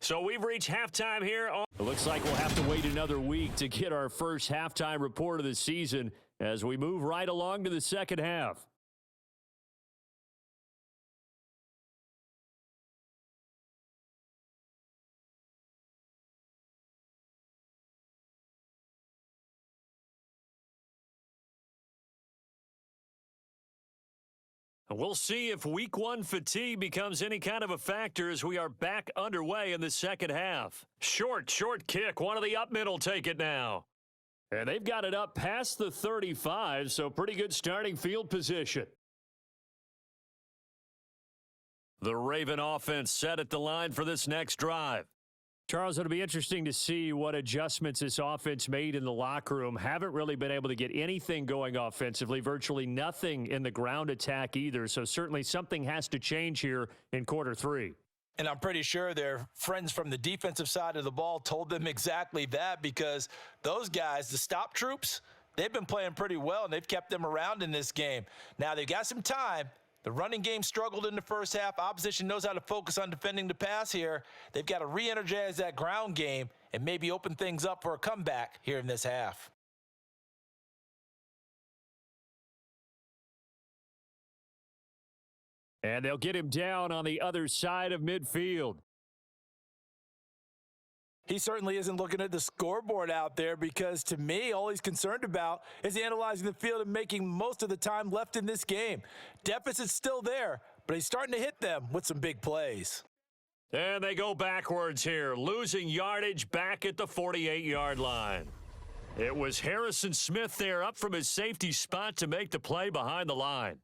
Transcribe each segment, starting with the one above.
So we've reached halftime here. It looks like we'll have to wait another week to get our first halftime report of the season as we move right along to the second half. We'll see if week one fatigue becomes any kind of a factor as we are back underway in the second half. Short kick. One of the up men will take it now. And they've got it up past the 35, so pretty good starting field position. The Raven offense set at the line for this next drive. Charles, it'll be interesting to see what adjustments this offense made in the locker room. Haven't really been able to get anything going offensively, virtually nothing in the ground attack either. So certainly something has to change here in quarter three. And I'm pretty sure their friends from the defensive side of the ball told them exactly that, because those guys, the stop troops, they've been playing pretty well, and they've kept them around in this game. Now, they've got some time. The running game struggled in the first half. Opposition knows how to focus on defending the pass here. They've got to re-energize that ground game and maybe open things up for a comeback here in this half. And they'll get him down on the other side of midfield. He certainly isn't looking at the scoreboard out there, because to me, all he's concerned about is analyzing the field and making most of the time left in this game. Deficit's still there, but he's starting to hit them with some big plays. And they go backwards here, losing yardage back at the 48-yard line. It was Harrison Smith there up from his safety spot to make the play behind the line.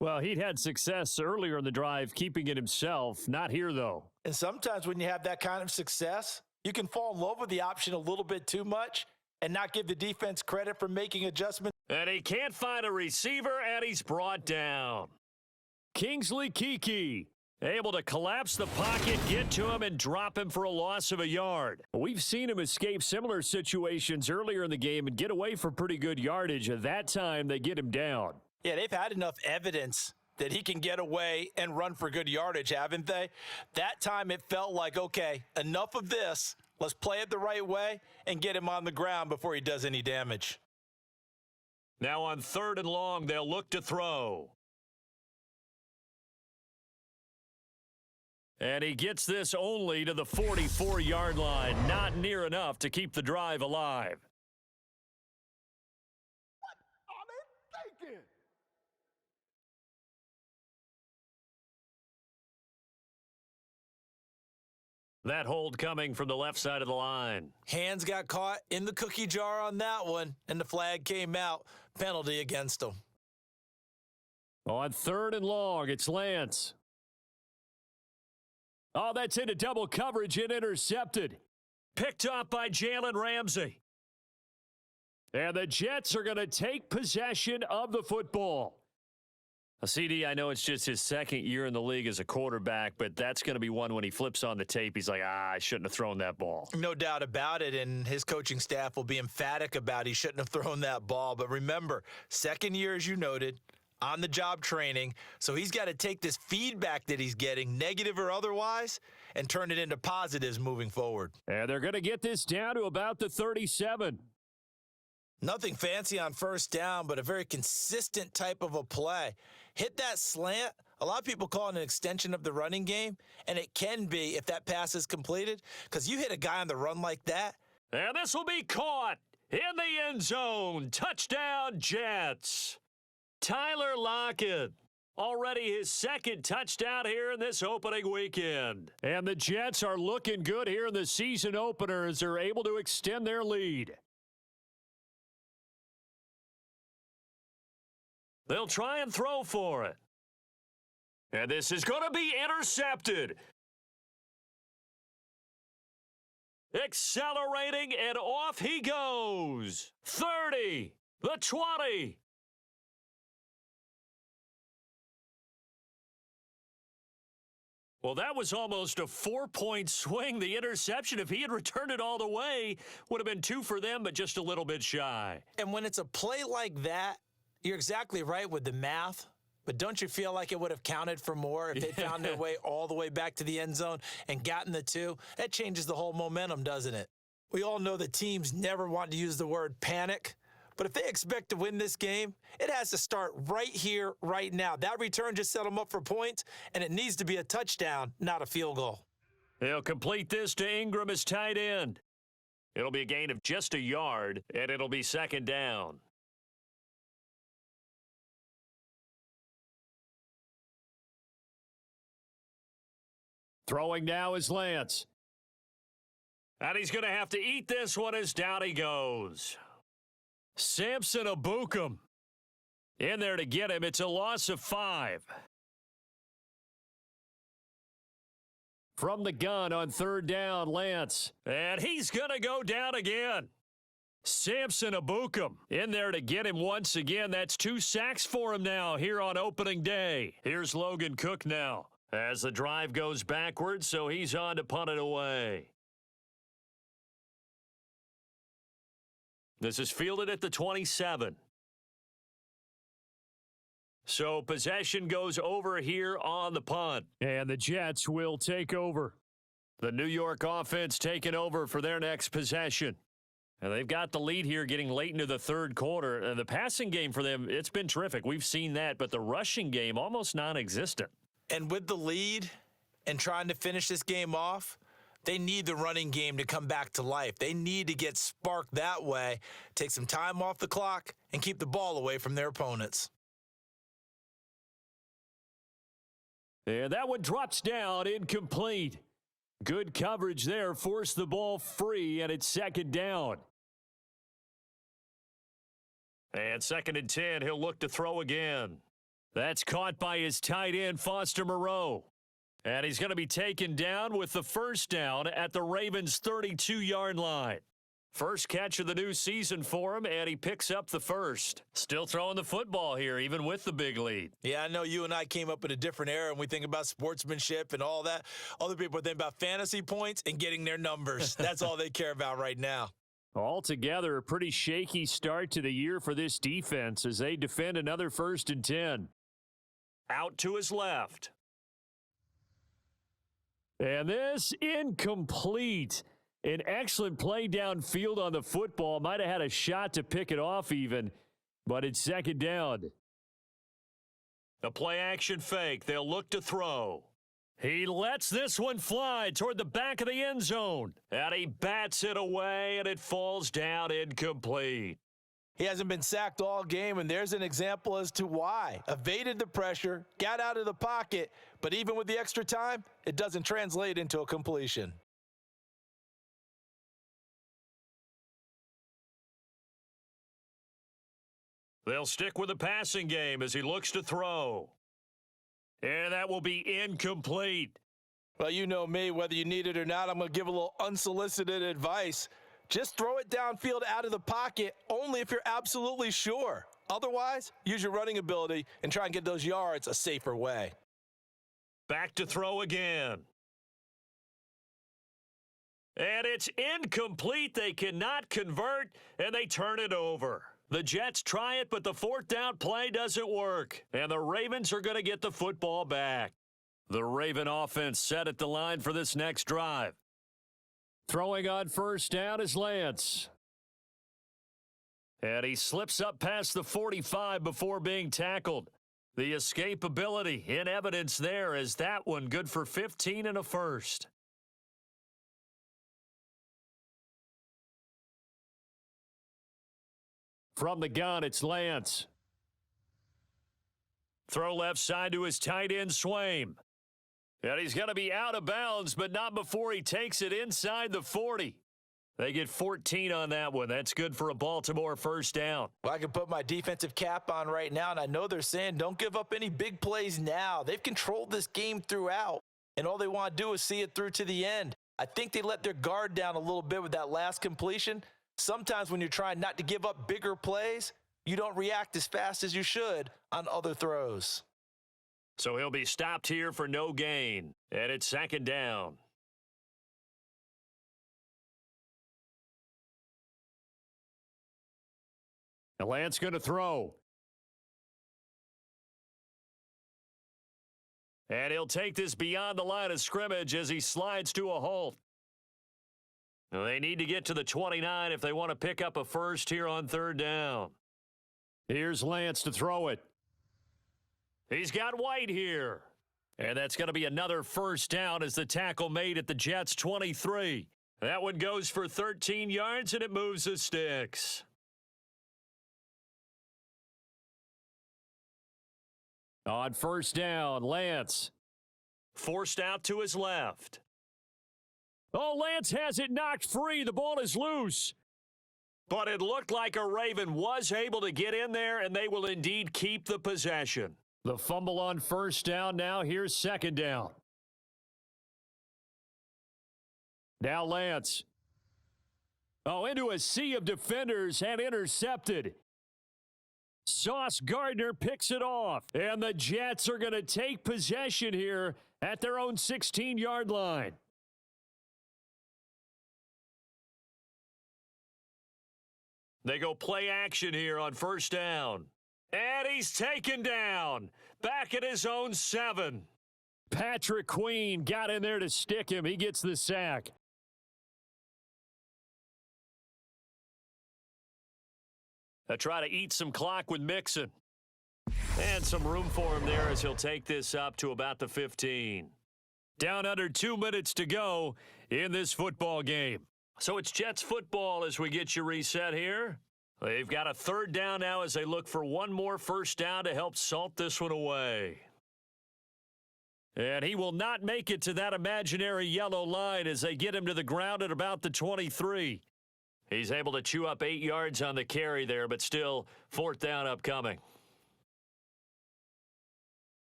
Well, he'd had success earlier in the drive keeping it himself. Not here, though. And sometimes when you have that kind of success, you can fall in love with the option a little bit too much and not give the defense credit for making adjustments. And he can't find a receiver, and he's brought down. Kingsley Keke able to collapse the pocket, get to him, and drop him for a loss of a yard. We've seen him escape similar situations earlier in the game and get away for pretty good yardage. At that time, they get him down. Yeah, they've had enough evidence that he can get away and run for good yardage, haven't they? That time it felt like, okay, enough of this. Let's play it the right way and get him on the ground before he does any damage. Now on 3rd and long, they'll look to throw. And he gets this only to the 44-yard line. Not near enough to keep the drive alive. What are they thinking? That hold coming from the left side of the line. Hands got caught in the cookie jar on that one, and the flag came out. Penalty against him. On 3rd and long, it's Lance. Oh, that's into double coverage and intercepted. Picked up by Jalen Ramsey. And the Jets are going to take possession of the football. CD, I know it's just his second year in the league as a quarterback, but that's going to be one when he flips on the tape, he's like, I shouldn't have thrown that ball. No doubt about it, and his coaching staff will be emphatic about he shouldn't have thrown that ball. But remember, second year, as you noted, on-the-job training, so he's got to take this feedback that he's getting, negative or otherwise, and turn it into positives moving forward. And they're going to get this down to about the 37. Nothing fancy on first down, but a very consistent type of a play. Hit that slant. A lot of people call it an extension of the running game, and it can be if that pass is completed, because you hit a guy on the run like that. And this will be caught in the end zone. Touchdown, Jets. Tyler Lockett, already his second touchdown here in this opening weekend. And the Jets are looking good here in the season opener as they're able to extend their lead. They'll try and throw for it. And this is going to be intercepted. Accelerating, and off he goes. 30, the 20. Well, that was almost a 4-point swing. The interception, if he had returned it all the way, would have been 2 for them, but just a little bit shy. And when it's a play like that, you're exactly right with the math. But don't you feel like it would have counted for more if they found their way all the way back to the end zone and gotten the 2? That changes the whole momentum, doesn't it? We all know that teams never want to use the word panic, but if they expect to win this game, it has to start right here, right now. That return just set them up for points, and it needs to be a touchdown, not a field goal. He'll complete this to Ingram as tight end. It'll be a gain of just a yard, and it'll be second down. Throwing now is Lance. And he's going to have to eat this one as down he goes. Samson Abukum in there to get him. It's a loss of 5. From the gun on third down, Lance. And he's going to go down again. Samson Abukum in there to get him once again. That's 2 sacks for him now here on opening day. Here's Logan Cook now as the drive goes backwards, so he's on to punt it away. This is fielded at the 27. So possession goes over here on the punt. And the Jets will take over. The New York offense taking over for their next possession. And they've got the lead here getting late into the third quarter. And the passing game for them, it's been terrific. We've seen that. But the rushing game, almost non-existent. And with the lead and trying to finish this game off, they need the running game to come back to life. They need to get sparked that way, take some time off the clock, and keep the ball away from their opponents. And that one drops down, incomplete. Good coverage there, forced the ball free, and it's second down. And 2nd and 10, he'll look to throw again. That's caught by his tight end, Foster Moreau. And he's going to be taken down with the first down at the Ravens' 32-yard line. First catch of the new season for him, and he picks up the first. Still throwing the football here, even with the big lead. Yeah, I know you and I came up in a different era, and we think about sportsmanship and all that. Other people think about fantasy points and getting their numbers. That's all they care about right now. Altogether, a pretty shaky start to the year for this defense as they defend another 1st and 10. Out to his left. And this incomplete. An excellent play downfield on the football. Might have had a shot to pick it off even, but it's second down. The play action fake. They'll look to throw. He lets this one fly toward the back of the end zone. And he bats it away, and it falls down incomplete. He hasn't been sacked all game, and there's an example as to why. Evaded the pressure, got out of the pocket, but even with the extra time, it doesn't translate into a completion. They'll stick with the passing game as he looks to throw. And that will be incomplete. Well, you know me, whether you need it or not, I'm going to give a little unsolicited advice. Just throw it downfield out of the pocket only if you're absolutely sure. Otherwise, use your running ability and try and get those yards a safer way. Back to throw again. And it's incomplete. They cannot convert, and they turn it over. The Jets try it, but the 4th down play doesn't work. And the Ravens are going to get the football back. The Raven offense set at the line for this next drive. Throwing on first down is Lance. And he slips up past the 45 before being tackled. The escapability in evidence there as that one good for 15 and a first. From the gun, it's Lance. Throw left side to his tight end, Swaim. And he's going to be out of bounds, but not before he takes it inside the 40. They get 14 on that one. That's good for a Baltimore first down. Well, I can put my defensive cap on right now, and I know they're saying don't give up any big plays now. They've controlled this game throughout, and all they want to do is see it through to the end. I think they let their guard down a little bit with that last completion. Sometimes when you're trying not to give up bigger plays, you don't react as fast as you should on other throws. So he'll be stopped here for no gain. And it's second down. And Lance going to throw. And he'll take this beyond the line of scrimmage as he slides to a halt. They need to get to the 29 if they want to pick up a first here on third down. Here's Lance to throw it. He's got White here. And that's going to be another first down as the tackle made at the Jets' 23. That one goes for 13 yards, and it moves the sticks. On first down, Lance. Forced out to his left. Oh, Lance has it knocked free. The ball is loose. But it looked like a Raven was able to get in there, and they will indeed keep the possession. The fumble on first down. Now here's second down. Now Lance. Oh, into a sea of defenders and intercepted. Sauce Gardner picks it off. And the Jets are going to take possession here at their own 16-yard line. They go play action here on first down. And he's taken down. Back at his own 7. Patrick Queen got in there to stick him. He gets the sack. They try to eat some clock with Mixon. And some room for him there as he'll take this up to about the 15. Down under 2 minutes to go in this football game. So it's Jets football as we get you reset here. They've got a third down now as they look for one more first down to help salt this one away. And he will not make it to that imaginary yellow line as they get him to the ground at about the 23. He's able to chew up 8 yards on the carry there, but still fourth down upcoming.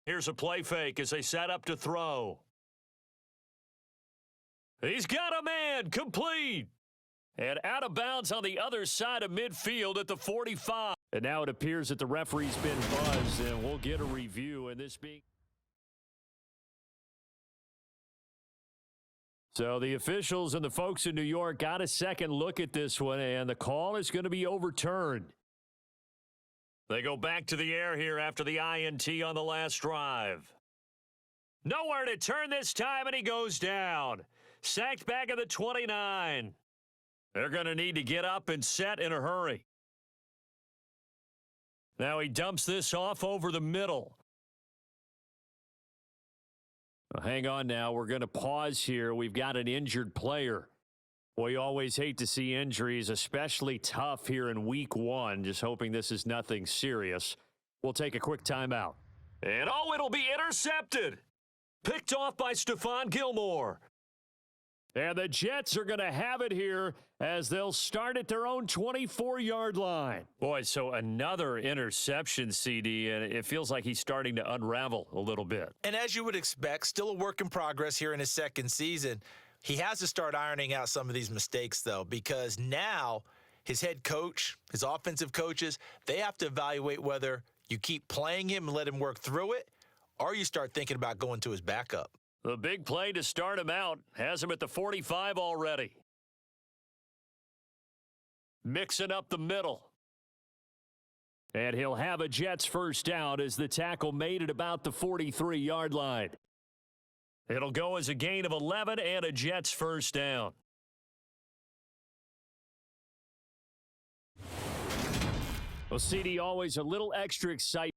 Here's a play fake as they set up to throw. He's got a man, complete. And out of bounds on the other side of midfield at the 45. And now it appears that the referee's been buzzed, and we'll get a review. And this being... So the officials and the folks in New York got a second look at this one, and the call is going to be overturned. They go back to the air here after the INT on the last drive. Nowhere to turn this time, and he goes down. Sacked back at the 29. They're going to need to get up and set in a hurry. Now he dumps this off over the middle. Well, hang on now. We're going to pause here. We've got an injured player. We always hate to see injuries, especially tough here in week 1. Just hoping this is nothing serious. We'll take a quick timeout. And oh, it'll be intercepted. Picked off by Stephon Gilmore. And the Jets are going to have it here as they'll start at their own 24-yard line. Boy, so another interception, CD, and it feels like he's starting to unravel a little bit. And as you would expect, still a work in progress here in his second season. He has to start ironing out some of these mistakes, though, because now his head coach, his offensive coaches, they have to evaluate whether you keep playing him and let him work through it, or you start thinking about going to his backup. The big play to start him out has him at the 45 already. Mixing up the middle. And he'll have a Jets first down as the tackle made at about the 43-yard line. It'll go as a gain of 11 and a Jets first down. Well, CD, always a little extra excitement.